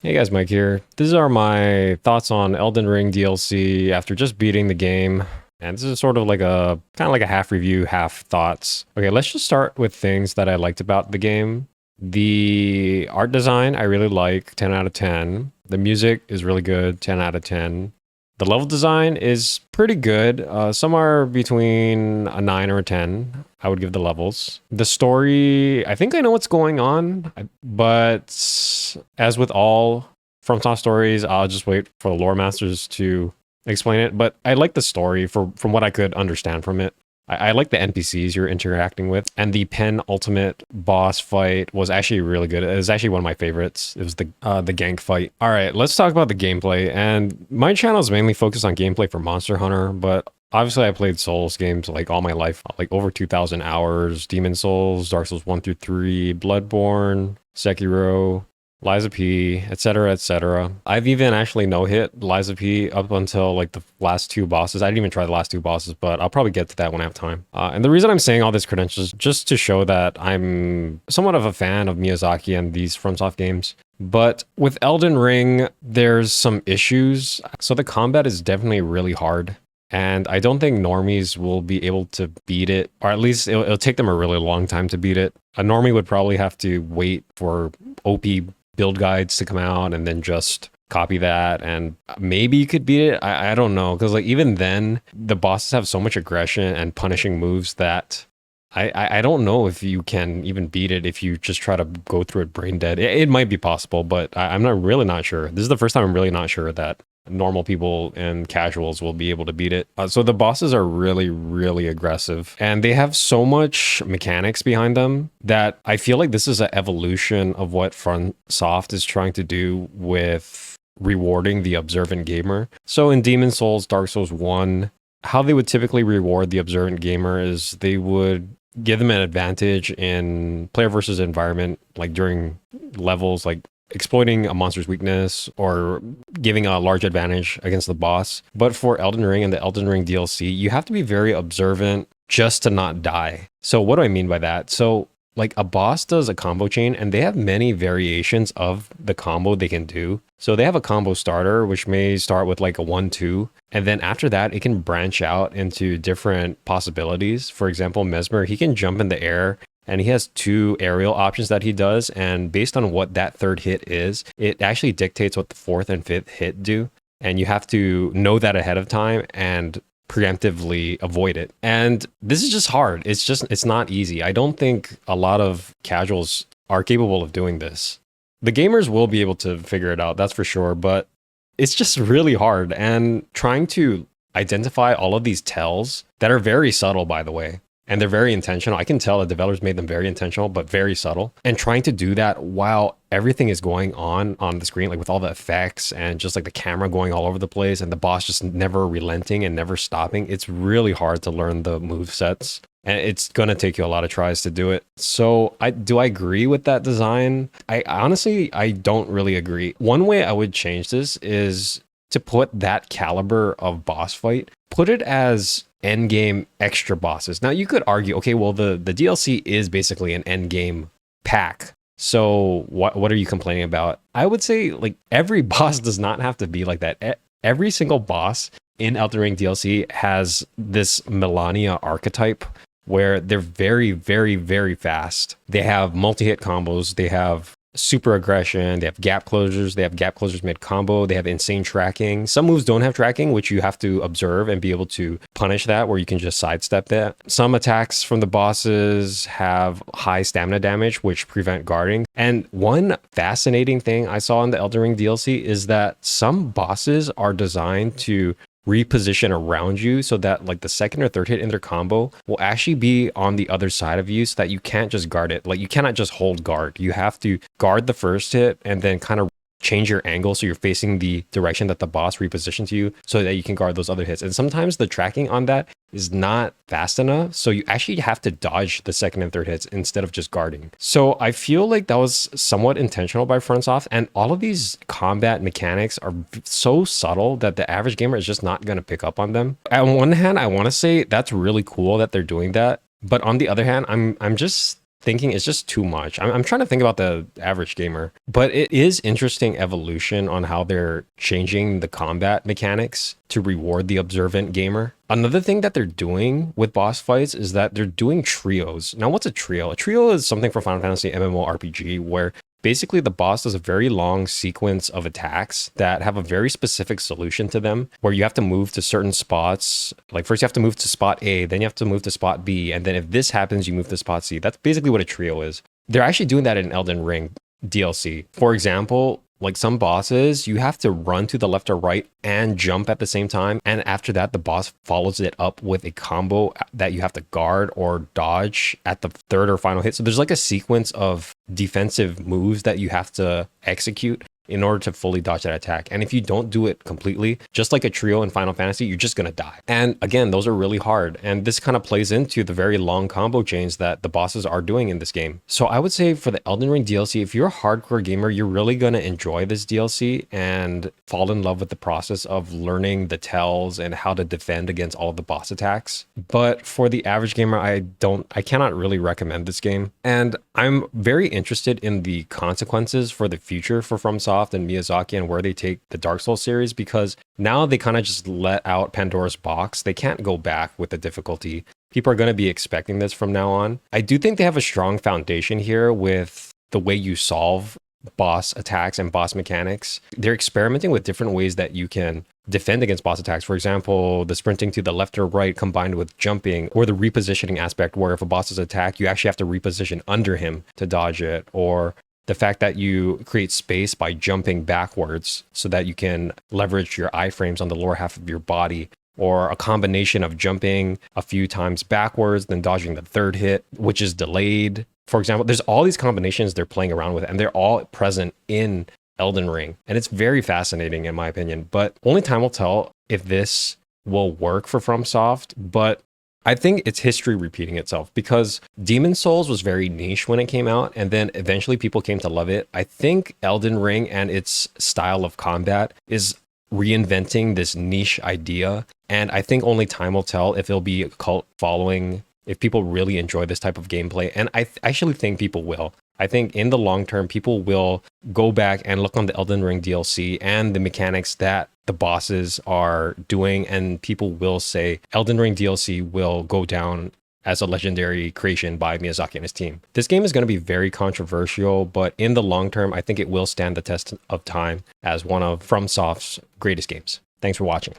Hey guys, Mike here. These are my thoughts on Elden Ring DLC after just beating the game. And this is sort of like a kind of like a half review, half thoughts. Okay, let's just start with things that I liked about the game. The art design, I really like, 10 out of 10. The music is really good, 10 out of 10. The level design is pretty good, somewhere between a 9 or a 10. I would give the levels. The story, I think I know what's going on, but as with all FromSoft stories, I'll just wait for the lore masters to explain it. But I like the story from what I could understand from it. I like the NPCs you're interacting with, and the penultimate boss fight was actually really good. It was actually one of my favorites. It was the gank fight. All right, let's talk about the gameplay. And my channel is mainly focused on gameplay for Monster Hunter, but obviously I played Souls games like all my life, like over 2,000 hours. Demon Souls, Dark Souls 1 through 3, Bloodborne, Sekiro, Liza P, etc., etc. I've even actually no-hit Liza P up until like the last two bosses. I didn't even try the last two bosses, but I'll probably get to that when I have time. And the reason I'm saying all these credentials is just to show that I'm somewhat of a fan of Miyazaki and these FromSoft games. But with Elden Ring, there's some issues. So the combat is definitely really hard. And I don't think normies will be able to beat it, or at least it'll take them a really long time to beat it. A normie would probably have to wait for OP build guides to come out and then just copy that, and maybe you could beat it. I don't know, because like even then the bosses have so much aggression and punishing moves that I don't know if you can even beat it if you just try to go through it brain dead. It might be possible, but I'm not really not sure. This is the first time I'm really not sure that normal people and casuals will be able to beat it. So the bosses are really, really aggressive, and they have so much mechanics behind them that I feel like this is an evolution of what FromSoft is trying to do with rewarding the observant gamer. So in Demon Souls, Dark Souls 1, how they would typically reward the observant gamer is they would give them an advantage in player versus environment, like during levels, like exploiting a monster's weakness or giving a large advantage against the boss. But for Elden Ring and the Elden Ring DLC, you have to be very observant just to not die. So what do I mean by that? So like a boss does a combo chain and they have many variations of the combo they can do. So they have a combo starter, which may start with like a 1-2. And then after that, it can branch out into different possibilities. For example, Mesmer, he can jump in the air and he has two aerial options that he does. And based on what that third hit is, it actually dictates what the fourth and fifth hit do. And you have to know that ahead of time and preemptively avoid it. And this is just hard. It's not easy. I don't think a lot of casuals are capable of doing this. The gamers will be able to figure it out, that's for sure, but it's just really hard. And trying to identify all of these tells that are very subtle, by the way, and they're very intentional. I can tell the developers made them very intentional, but very subtle. And trying to do that while everything is going on the screen, like with all the effects and just like the camera going all over the place and the boss just never relenting and never stopping. It's really hard to learn the move sets. And it's going to take you a lot of tries to do it. So do I agree with that design? I honestly, I don't really agree. One way I would change this is to put that caliber of boss fight, put it as end game extra bosses. Now you could argue, okay, well the DLC is basically an end game pack. So what are you complaining about? I would say like every boss does not have to be like that. Every single boss in Elden Ring DLC has this Melania archetype where they're very, very, very fast. They have multi-hit combos. They have super aggression. They have gap closures. They have gap closures mid combo. They have insane tracking. Some moves don't have tracking, which you have to observe and be able to punish that, where you can just sidestep that. Some attacks from the bosses have high stamina damage, which prevent guarding. And one fascinating thing I saw in the Elden Ring DLC is that some bosses are designed to reposition around you so that like the second or third hit in their combo will actually be on the other side of you, so that you can't just guard it. Like you cannot just hold guard. You have to guard the first hit and then kind of change your angle so you're facing the direction that the boss repositions you so that you can guard those other hits. And sometimes the tracking on that is not fast enough, so you actually have to dodge the second and third hits instead of just guarding. So I feel like that was somewhat intentional by FromSoft, and all of these combat mechanics are so subtle that the average gamer is just not going to pick up on them. On one hand, I want to say that's really cool that they're doing that, but on the other hand, I'm just thinking it's just too much. I'm trying to think about the average gamer, but it is interesting evolution on how they're changing the combat mechanics to reward the observant gamer. Another thing that they're doing with boss fights is that they're doing trios. Now, what's a trio? A trio is something from Final Fantasy MMORPG where basically the boss does a very long sequence of attacks that have a very specific solution to them, where you have to move to certain spots. Like first you have to move to spot A, then you have to move to spot B, and then if this happens, you move to spot C. That's basically what a trio is. They're actually doing that in Elden Ring DLC. For example, like some bosses, you have to run to the left or right and jump at the same time. And after that, the boss follows it up with a combo that you have to guard or dodge at the third or final hit. So there's like a sequence of defensive moves that you have to execute in order to fully dodge that attack. And if you don't do it completely, just like a trio in Final Fantasy, you're just gonna die. And again, those are really hard. And this kind of plays into the very long combo chains that the bosses are doing in this game. So I would say for the Elden Ring DLC, if you're a hardcore gamer, you're really gonna enjoy this DLC and fall in love with the process of learning the tells and how to defend against all of the boss attacks. But for the average gamer, I cannot really recommend this game. And I'm very interested in the consequences for the future for FromSoft and Miyazaki and where they take the Dark Souls series, because now they kind of just let out Pandora's box. They can't go back with the difficulty. People are going to be expecting this from now on. I do think they have a strong foundation here with the way you solve boss attacks and boss mechanics. They're experimenting with different ways that you can defend against boss attacks. For example, the sprinting to the left or right combined with jumping, or the repositioning aspect where if a boss is attacked, you actually have to reposition under him to dodge it, or the fact that you create space by jumping backwards so that you can leverage your iframes on the lower half of your body, or a combination of jumping a few times backwards, then dodging the third hit, which is delayed. For example, there's all these combinations they're playing around with, and they're all present in Elden Ring. And it's very fascinating in my opinion, but only time will tell if this will work for FromSoft. But I think it's history repeating itself, because Demon Souls was very niche when it came out, and then eventually people came to love it. I think Elden Ring and its style of combat is reinventing this niche idea, and I think only time will tell if it'll be a cult following, if people really enjoy this type of gameplay. And I actually think people will. I think in the long term, people will go back and look on the Elden Ring DLC and the mechanics that the bosses are doing, and people will say Elden Ring DLC will go down as a legendary creation by Miyazaki and his team. This game is going to be very controversial, but in the long term, I think it will stand the test of time as one of FromSoft's greatest games. Thanks for watching.